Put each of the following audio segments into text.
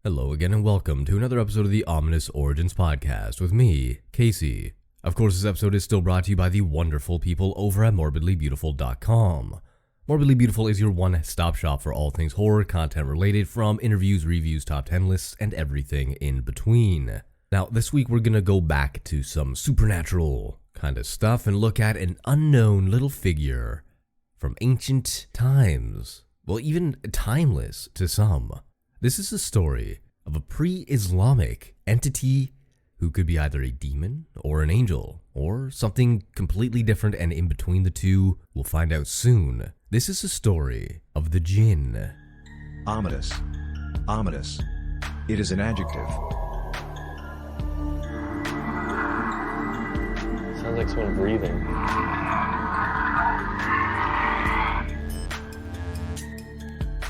Hello again and welcome to another episode of the Ominous Origins podcast with me, Casey. Of course, this episode is still brought to you by the wonderful people over at morbidlybeautiful.com. Morbidly Beautiful is your one-stop shop for all things horror content related, from interviews, reviews, top 10 lists, and everything in between. Now, this week we're gonna go back to some supernatural kind of stuff and look at an unknown little figure from ancient times. Well, even timeless to some. This is a story of a pre-Islamic entity who could be either a demon or an angel, or something completely different and in between the two. We'll find out soon. This is a story of the Jinn. Ominous. Ominous. It is an adjective. Sounds like someone breathing.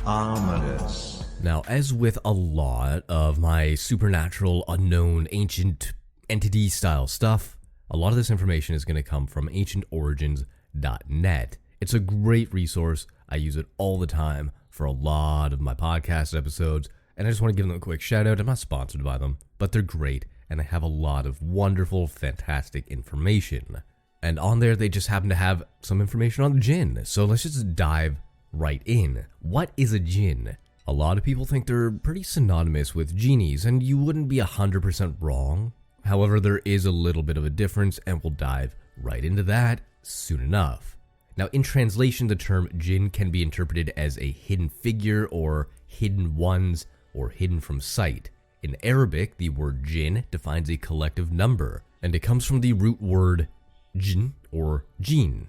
Ominous. Now, as with a lot of my supernatural, unknown, ancient entity style stuff, a lot of this information is going to come from ancientorigins.net. It's a great resource. I use it all the time for a lot of my podcast episodes, and I just want to give them a quick shout out. I'm not sponsored by them, but they're great, and they have a lot of wonderful, fantastic information. And on there, they just happen to have some information on the Jinn. So let's just dive right in. What is a Jinn? A lot of people think they're pretty synonymous with genies, and you wouldn't be 100% wrong. However, there is a little bit of a difference, and we'll dive right into that soon enough. Now, in translation, the term jinn can be interpreted as a hidden figure, or hidden ones, or hidden from sight. In Arabic, the word jinn defines a collective number, and it comes from the root word jinn or jeen,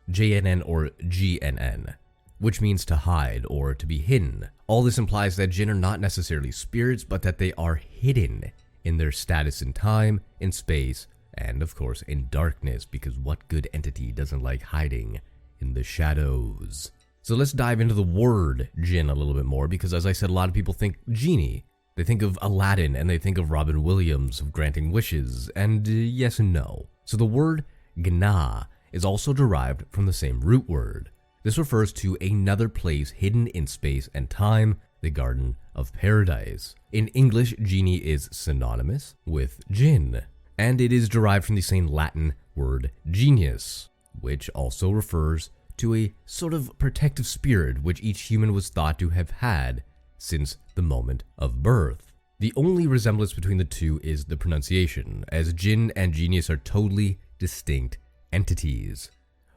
J-N-N or G-N-N, which means to hide or to be hidden. All this implies that jinn are not necessarily spirits, but that they are hidden in their status in time, in space, and of course in darkness, because what good entity doesn't like hiding in the shadows? So let's dive into the word jinn a little bit more, because as I said, a lot of people think genie. They think of Aladdin and they think of Robin Williams of granting wishes, and yes and no. So the word gna is also derived from the same root word. This refers to another place hidden in space and time, the Garden of Paradise. In English, genie is synonymous with jinn, and it is derived from the same Latin word genius, which also refers to a sort of protective spirit which each human was thought to have had since the moment of birth. The only resemblance between the two is the pronunciation, as jinn and genius are totally distinct entities.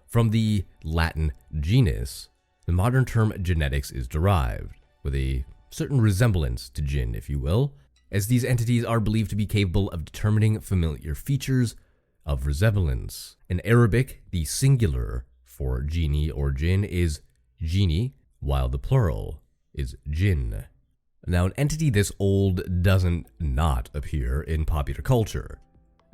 From the Latin genus, the modern term genetics is derived, with a certain resemblance to jinn, if you will, as these entities are believed to be capable of determining familiar features of resemblance. In Arabic, the singular for genie or jinn is genie, while the plural is jinn. Now, an entity this old doesn't not appear in popular culture.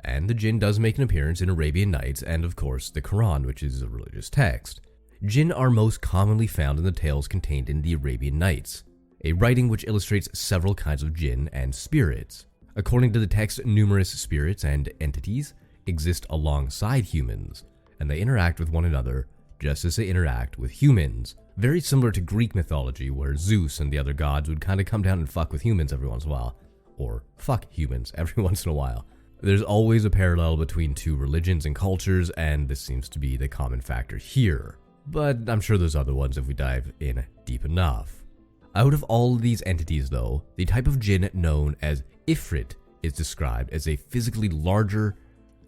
And the jinn does make an appearance in Arabian Nights and, of course, the Quran, which is a religious text. Jinn are most commonly found in the tales contained in the Arabian Nights, a writing which illustrates several kinds of jinn and spirits. According to the text, numerous spirits and entities exist alongside humans, and they interact with one another just as they interact with humans. Very similar to Greek mythology, where Zeus and the other gods would kind of come down and fuck with humans every once in a while, or fuck humans every once in a while. There's always a parallel between two religions and cultures, and this seems to be the common factor here. But I'm sure there's other ones if we dive in deep enough. Out of all of these entities though, the type of jinn known as ifrit is described as a physically larger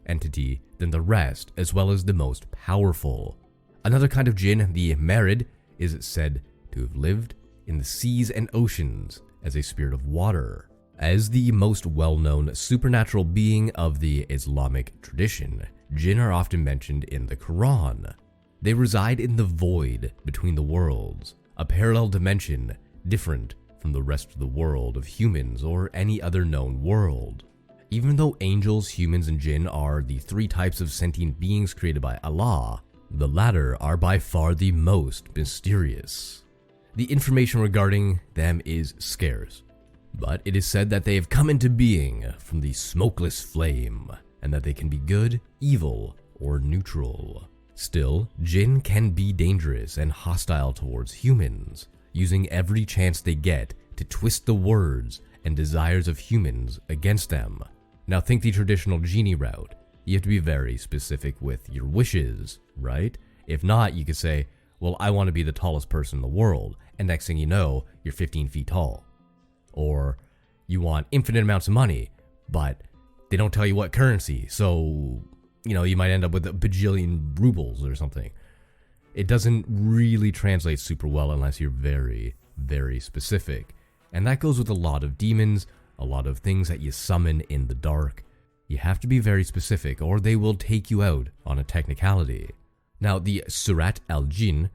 entity than the rest, as well as the most powerful. Another kind of jinn, the marid, is said to have lived in the seas and oceans as a spirit of water. As the most well-known supernatural being of the Islamic tradition, jinn are often mentioned in the Quran. They reside in the void between the worlds, a parallel dimension different from the rest of the world of humans or any other known world. Even though angels, humans, and jinn are the three types of sentient beings created by Allah, the latter are by far the most mysterious. The information regarding them is scarce, but it is said that they have come into being from the smokeless flame, and that they can be good, evil, or neutral. Still, jinn can be dangerous and hostile towards humans, using every chance they get to twist the words and desires of humans against them. Now think the traditional genie route. You have to be very specific with your wishes, right? If not, you could say, well, I want to be the tallest person in the world, and next thing you know, you're 15 feet tall. Or you want infinite amounts of money, but they don't tell you what currency, so, you might end up with a bajillion rubles or something. It doesn't really translate super well unless you're very, very specific. And that goes with a lot of demons, a lot of things that you summon in the dark. You have to be very specific, or they will take you out on a technicality. Now, the Surat al-Jinn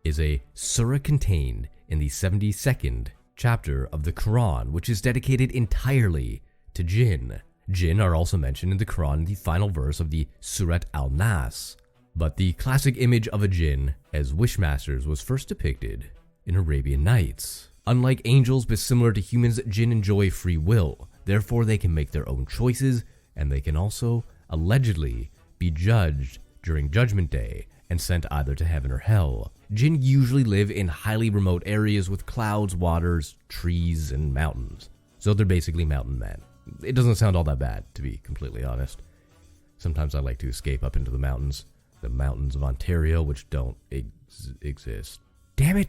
is a surah contained in the 72nd chapter of the Quran, which is dedicated entirely to Jinn. Jinn are also mentioned in the Quran in the final verse of the Surat al-Nas. But the classic image of a Jinn as wishmasters was first depicted in Arabian Nights. Unlike angels, but similar to humans, Jinn enjoy free will. Therefore, they can make their own choices, and they can also, allegedly, be judged during Judgment Day and sent either to heaven or hell. Jinn usually live in highly remote areas with clouds, waters, trees, and mountains. So they're basically mountain men. It doesn't sound all that bad, to be completely honest. Sometimes I like to escape up into the mountains of Ontario, which don't exist. Damn it!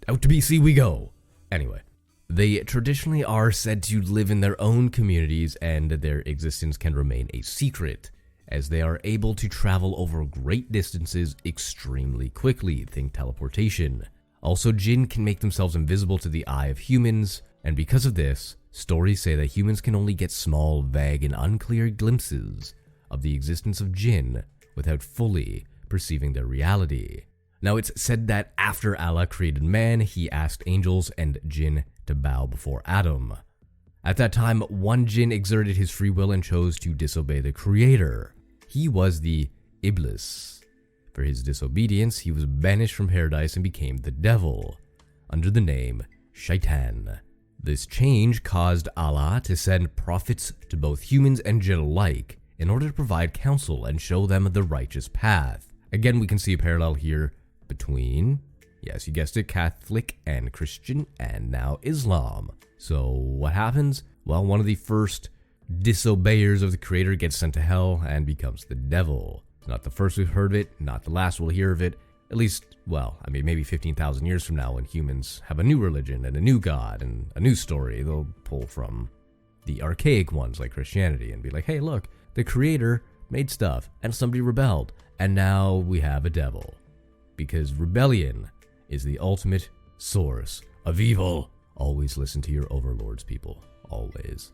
Out to BC we go! Anyway, they traditionally are said to live in their own communities, and their existence can remain a secret, as they are able to travel over great distances extremely quickly. Think teleportation. Also, Jinn can make themselves invisible to the eye of humans, and because of this, stories say that humans can only get small, vague, and unclear glimpses of the existence of Jinn without fully perceiving their reality. Now, it's said that after Allah created man, he asked angels and Jinn to bow before Adam. At that time, one Jinn exerted his free will and chose to disobey the Creator. He was the Iblis. For his disobedience, he was banished from paradise and became the devil, under the name Shaitan. This change caused Allah to send prophets to both humans and Jinn alike in order to provide counsel and show them the righteous path. Again, we can see a parallel here between, yes, you guessed it, Catholic and Christian, and now Islam. So what happens? Well, one of the first disobeyers of the Creator gets sent to hell and becomes the devil. It's not the first we've heard of it, not the last we'll hear of it. At least, maybe 15,000 years from now, when humans have a new religion and a new God and a new story, they'll pull from the archaic ones like Christianity and be like, hey, look, the Creator made stuff and somebody rebelled, and now we have a devil. Because rebellion is the ultimate source of evil. Always listen to your overlords, people. Always.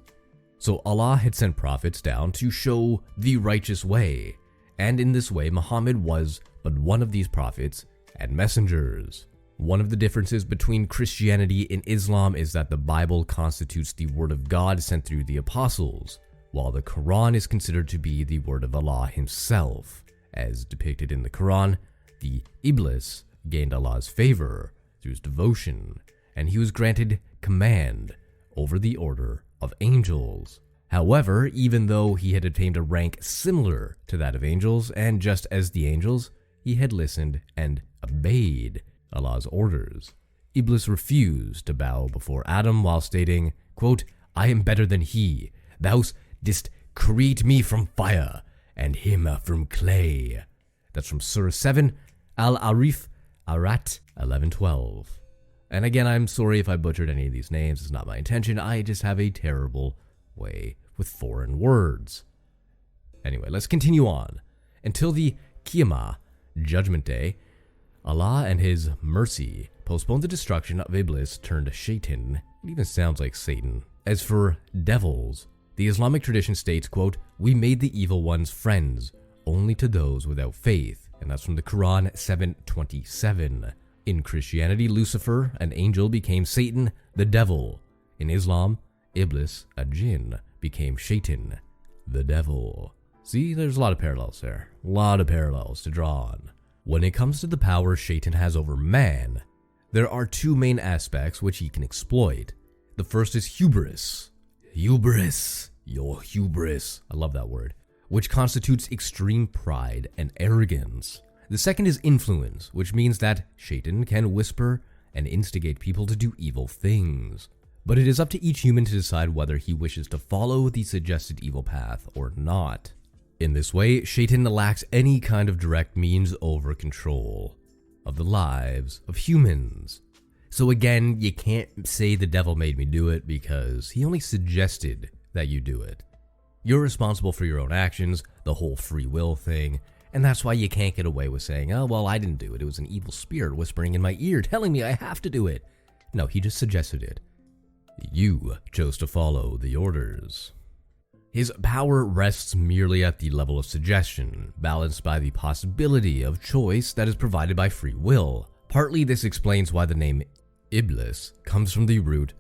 So Allah had sent prophets down to show the righteous way, and in this way Muhammad was but one of these prophets and messengers. One of the differences between Christianity and Islam is that the Bible constitutes the word of God sent through the apostles, while the Quran is considered to be the word of Allah himself. As depicted in the Quran, the Iblis gained Allah's favor through his devotion, and he was granted command over the order of angels. However, even though he had attained a rank similar to that of angels, and just as the angels, he had listened and obeyed Allah's orders. Iblis refused to bow before Adam while stating, quote, I am better than he. Thou didst create me from fire, and him from clay. That's from Surah 7, Al-Arif, Arat 11:12. And again, I'm sorry if I butchered any of these names. It's not my intention. I just have a terrible way with foreign words. Anyway, let's continue on. Until the Qiyamah, Judgment Day, Allah and his mercy postponed the destruction of Iblis turned Shaitan. It even sounds like Satan. As for devils, the Islamic tradition states, quote, we made the evil ones friends only to those without faith. And that's from the Quran 7:27. In Christianity, Lucifer, an angel, became Satan, the devil. In Islam, Iblis, a jinn, became Shaitan, the devil. See, there's a lot of parallels there. A lot of parallels to draw on. When it comes to the power Shaitan has over man, there are two main aspects which he can exploit. The first is hubris. Hubris. Your hubris. I love that word. Which constitutes extreme pride and arrogance. The second is influence, which means that Shaitan can whisper and instigate people to do evil things. but it is up to each human to decide whether he wishes to follow the suggested evil path or not. In this way, Shaitan lacks any kind of direct means over control of the lives of humans. So again, you can't say the devil made me do it because he only suggested that you do it. You're responsible for your own actions, the whole free will thing, and that's why you can't get away with saying, oh, well, I didn't do it. It was an evil spirit whispering in my ear telling me I have to do it. No, he just suggested it. You chose to follow the orders. His power rests merely at the level of suggestion, balanced by the possibility of choice that is provided by free will. Partly this explains why the name Iblis comes from the root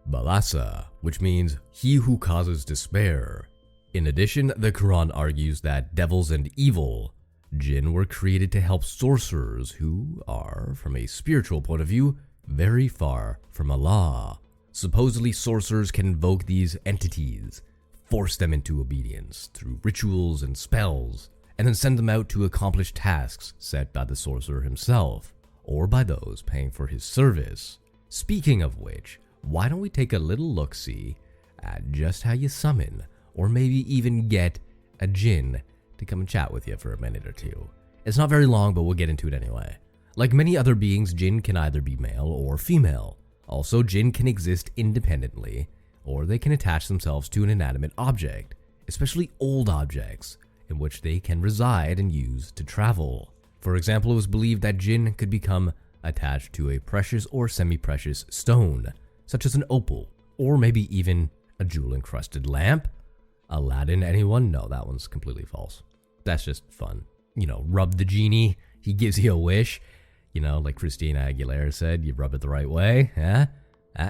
balasa, which means he who causes despair. In addition, the Quran argues that devils and evil, Jinn, were created to help sorcerers who are, from a spiritual point of view, very far from Allah. Supposedly, sorcerers can invoke these entities, force them into obedience through rituals and spells, and then send them out to accomplish tasks set by the sorcerer himself, or by those paying for his service. Speaking of which, why don't we take a little look-see at just how you summon, or maybe even get a Jinn to come and chat with you for a minute or two. It's not very long, but we'll get into it anyway. Like many other beings, Jinn can either be male or female. Also, Jinn can exist independently, or they can attach themselves to an inanimate object, especially old objects, in which they can reside and use to travel. For example, it was believed that Jinn could become attached to a precious or semi-precious stone, such as an opal, or maybe even a jewel-encrusted lamp. Aladdin, anyone? No, that one's completely false. That's just fun. You know, rub the genie, he gives you a wish. You know, like Christina Aguilera said, you rub it the right way, eh?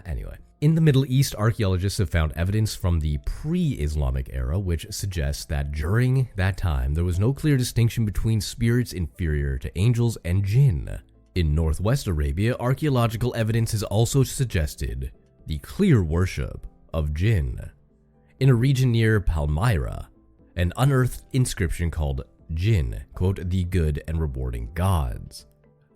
Anyway. In the Middle East, archaeologists have found evidence from the pre-Islamic era which suggests that during that time there was no clear distinction between spirits inferior to angels and jinn. In northwest Arabia, archaeological evidence has also suggested the clear worship of jinn. In a region near Palmyra, an unearthed inscription called Jinn, quote, the good and rewarding gods.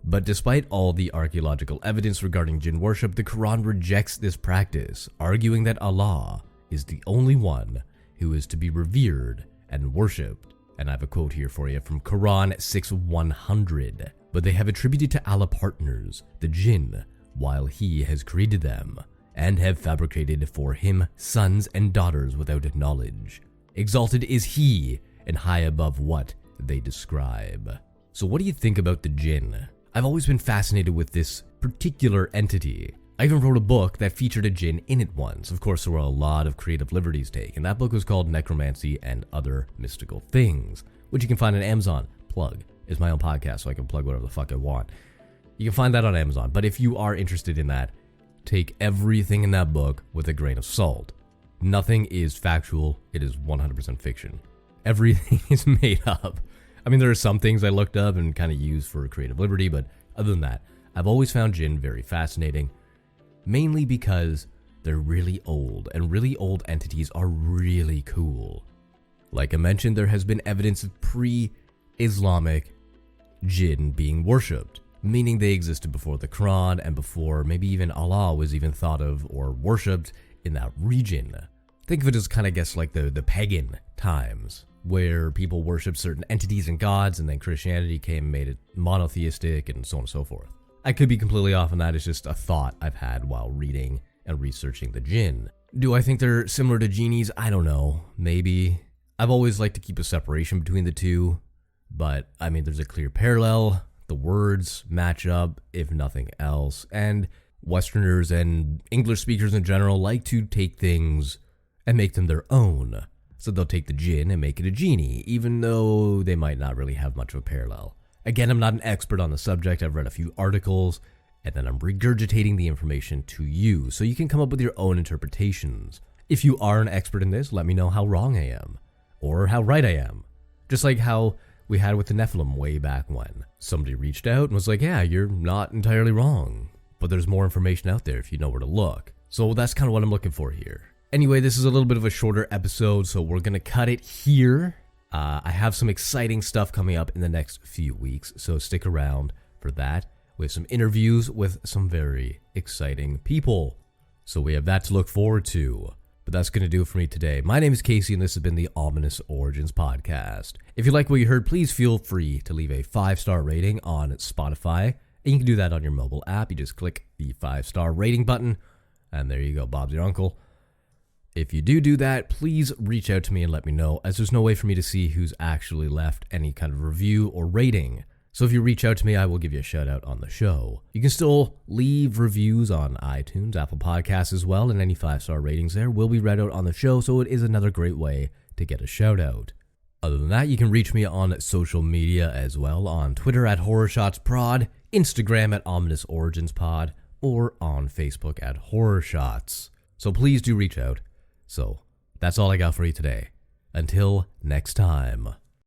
But despite all the archaeological evidence regarding jinn worship, the Quran rejects this practice, arguing that Allah is the only one who is to be revered and worshipped. And I have a quote here for you from Quran 6:100. But they have attributed to Allah partners, the jinn, while He has created them, and have fabricated for Him sons and daughters without knowledge. Exalted is He, and high above what they describe. So what do you think about the jinn? I've always been fascinated with this particular entity. I even wrote a book that featured a jinn in it once. Of course, there were a lot of creative liberties taken. That book was called Necromancy and Other Mystical Things, which you can find on Amazon. Plug. It's my own podcast, so I can plug whatever the fuck I want. You can find that on Amazon. But if you are interested in that, take everything in that book with a grain of salt. Nothing is factual. It is 100% fiction. Everything is made up. I mean, there are some things I looked up and kind of used for creative liberty, but other than that, I've always found jinn very fascinating, mainly because they're really old, and really old entities are really cool. Like I mentioned, there has been evidence of pre-Islamic jinn being worshipped, meaning they existed before the Quran and before maybe even Allah was even thought of or worshipped in that region. Think of it as kind of, guess, like the pagan times, where people worship certain entities and gods, and then Christianity came and made it monotheistic and so on and so forth. I could be completely off on that. It's just a thought I've had while reading and researching the jinn. Do I think they're similar to genies? I don't know. Maybe. I've always liked to keep a separation between the two, but I mean, there's a clear parallel. The words match up, if nothing else, and Westerners and English speakers in general like to take things and make them their own. So they'll take the jinn and make it a genie, even though they might not really have much of a parallel. Again, I'm not an expert on the subject. I've read a few articles, and then I'm regurgitating the information to you, so you can come up with your own interpretations. If you are an expert in this, let me know how wrong I am, or how right I am. Just like how we had with the Nephilim way back when. Somebody reached out and was like, yeah, you're not entirely wrong, but there's more information out there if you know where to look. So that's kind of what I'm looking for here. Anyway, this is a little bit of a shorter episode, so we're going to cut it here. I have some exciting stuff coming up in the next few weeks, so stick around for that with some interviews with some very exciting people. So we have that to look forward to. But that's going to do it for me today. My name is Casey, and this has been the Ominous Origins podcast. If you like what you heard, please feel free to leave a 5-star rating on Spotify. And you can do that on your mobile app. You just click the 5-star rating button, and there you go, Bob's your uncle. If you do that, please reach out to me and let me know, as there's no way for me to see who's actually left any kind of review or rating. So if you reach out to me, I will give you a shout out on the show. You can still leave reviews on iTunes, Apple Podcasts as well, and any 5-star ratings there will be read out on the show, so it is another great way to get a shout out. Other than that, you can reach me on social media as well, on Twitter at HorrorShotsProd, Instagram at Ominous Origins Pod, or on Facebook at Horror Shots. So please do reach out. So that's all I got for you today. Until next time.